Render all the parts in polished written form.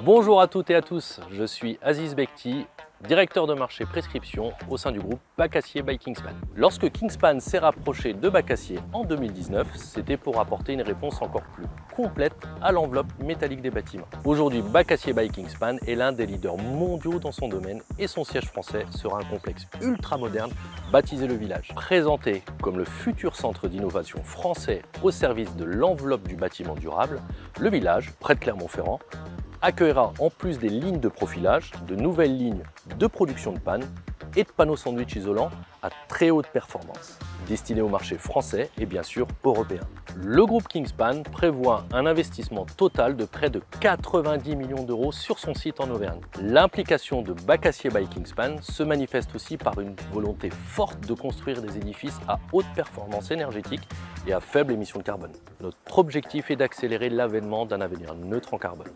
Bonjour à toutes et à tous, je suis Aziz Bekti, directeur de marché prescription au sein du groupe Bacassier by Kingspan. Lorsque Kingspan s'est rapproché de Bacassier en 2019, c'était pour apporter une réponse encore plus complète à l'enveloppe métallique des bâtiments. Aujourd'hui, Bacassier by Kingspan est l'un des leaders mondiaux dans son domaine et son siège français sera un complexe ultra moderne baptisé Le Village. Présenté comme le futur centre d'innovation français au service de l'enveloppe du bâtiment durable, Le Village, près de Clermont-Ferrand, accueillera en plus des lignes de profilage, de nouvelles lignes de production de pannes et de panneaux sandwich isolants à très haute performance, destinés au marché français et bien sûr européen. Le groupe Kingspan prévoit un investissement total de près de 90 millions d'euros sur son site en Auvergne. L'implication de Bacassier by Kingspan se manifeste aussi par une volonté forte de construire des édifices à haute performance énergétique et à faible émission de carbone. Notre objectif est d'accélérer l'avènement d'un avenir neutre en carbone.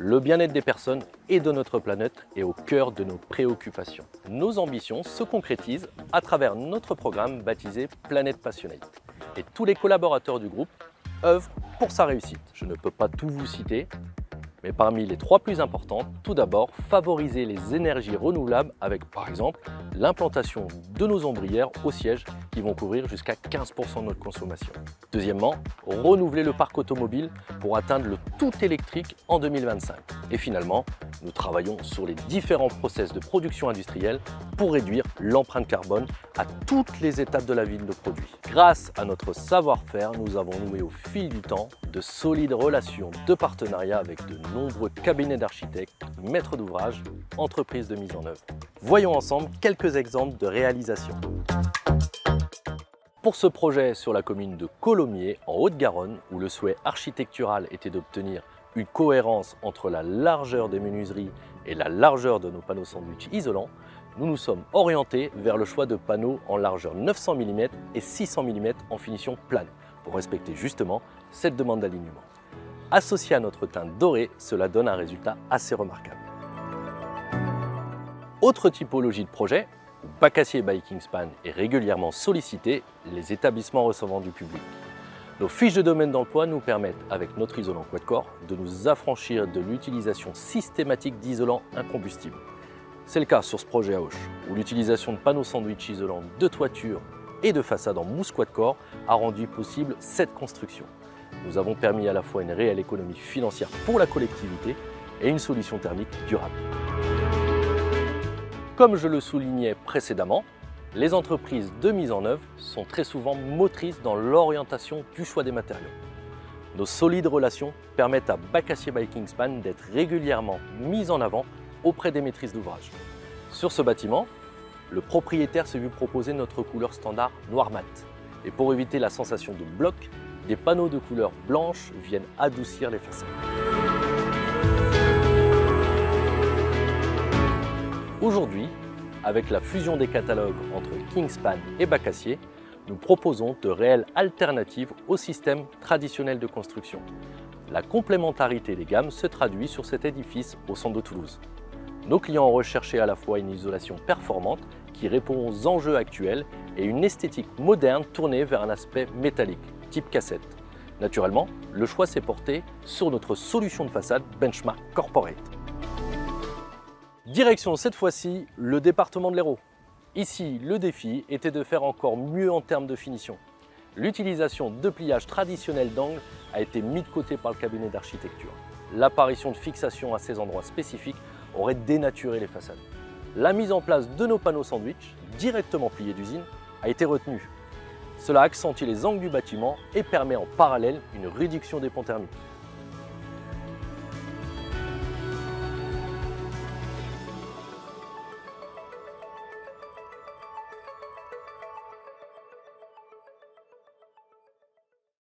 Le bien-être des personnes et de notre planète est au cœur de nos préoccupations. Nos ambitions se concrétisent à travers notre programme baptisé Planète Passionnate. Et tous les collaborateurs du groupe œuvrent pour sa réussite. Je ne peux pas tout vous citer, mais parmi les trois plus importantes, tout d'abord, favoriser les énergies renouvelables avec par exemple l'implantation de nos ombrières au siège qui vont couvrir jusqu'à 15% de notre consommation. Deuxièmement, renouveler le parc automobile pour atteindre le tout électrique en 2025. Et finalement, nous travaillons sur les différents process de production industrielle pour réduire l'empreinte carbone à toutes les étapes de la vie de nos produits. Grâce à notre savoir-faire, nous avons noué au fil du temps de solides relations de partenariat avec de nombreux cabinets d'architectes, maîtres d'ouvrage, entreprises de mise en œuvre. Voyons ensemble quelques exemples de réalisation. Pour ce projet sur la commune de Colomiers, en Haute-Garonne, où le souhait architectural était d'obtenir une cohérence entre la largeur des menuiseries et la largeur de nos panneaux sandwich isolants, nous nous sommes orientés vers le choix de panneaux en largeur 900 mm et 600 mm en finition plane, pour respecter justement cette demande d'alignement. Associé à notre teinte dorée, cela donne un résultat assez remarquable. Autre typologie de projet, où Bacassier by Kingspan est régulièrement sollicité, les établissements recevant du public. Nos fiches de domaine d'emploi nous permettent, avec notre isolant Quadcore, de nous affranchir de l'utilisation systématique d'isolants incombustibles. C'est le cas sur ce projet à Auch, où l'utilisation de panneaux sandwich isolants de toiture et de façade en mousse Quadcore a rendu possible cette construction. Nous avons permis à la fois une réelle économie financière pour la collectivité et une solution thermique durable. Comme je le soulignais précédemment, les entreprises de mise en œuvre sont très souvent motrices dans l'orientation du choix des matériaux. Nos solides relations permettent à Bacassier by Kingspan d'être régulièrement mis en avant auprès des maîtrises d'ouvrage. Sur ce bâtiment, le propriétaire s'est vu proposer notre couleur standard noir mat. Et pour éviter la sensation de bloc, des panneaux de couleur blanche viennent adoucir les façades. Aujourd'hui, avec la fusion des catalogues entre Kingspan et Bacassier, nous proposons de réelles alternatives au système traditionnel de construction. La complémentarité des gammes se traduit sur cet édifice au centre de Toulouse. Nos clients ont recherché à la fois une isolation performante qui répond aux enjeux actuels et une esthétique moderne tournée vers un aspect métallique, type cassette. Naturellement, le choix s'est porté sur notre solution de façade Benchmark Corporate. Direction cette fois-ci le département de l'Hérault. Ici, le défi était de faire encore mieux en termes de finition. L'utilisation de pliage traditionnel d'angle a été mis de côté par le cabinet d'architecture. L'apparition de fixations à ces endroits spécifiques aurait dénaturé les façades. La mise en place de nos panneaux sandwich, directement pliés d'usine, a été retenue. Cela accentue les angles du bâtiment et permet en parallèle une réduction des ponts thermiques.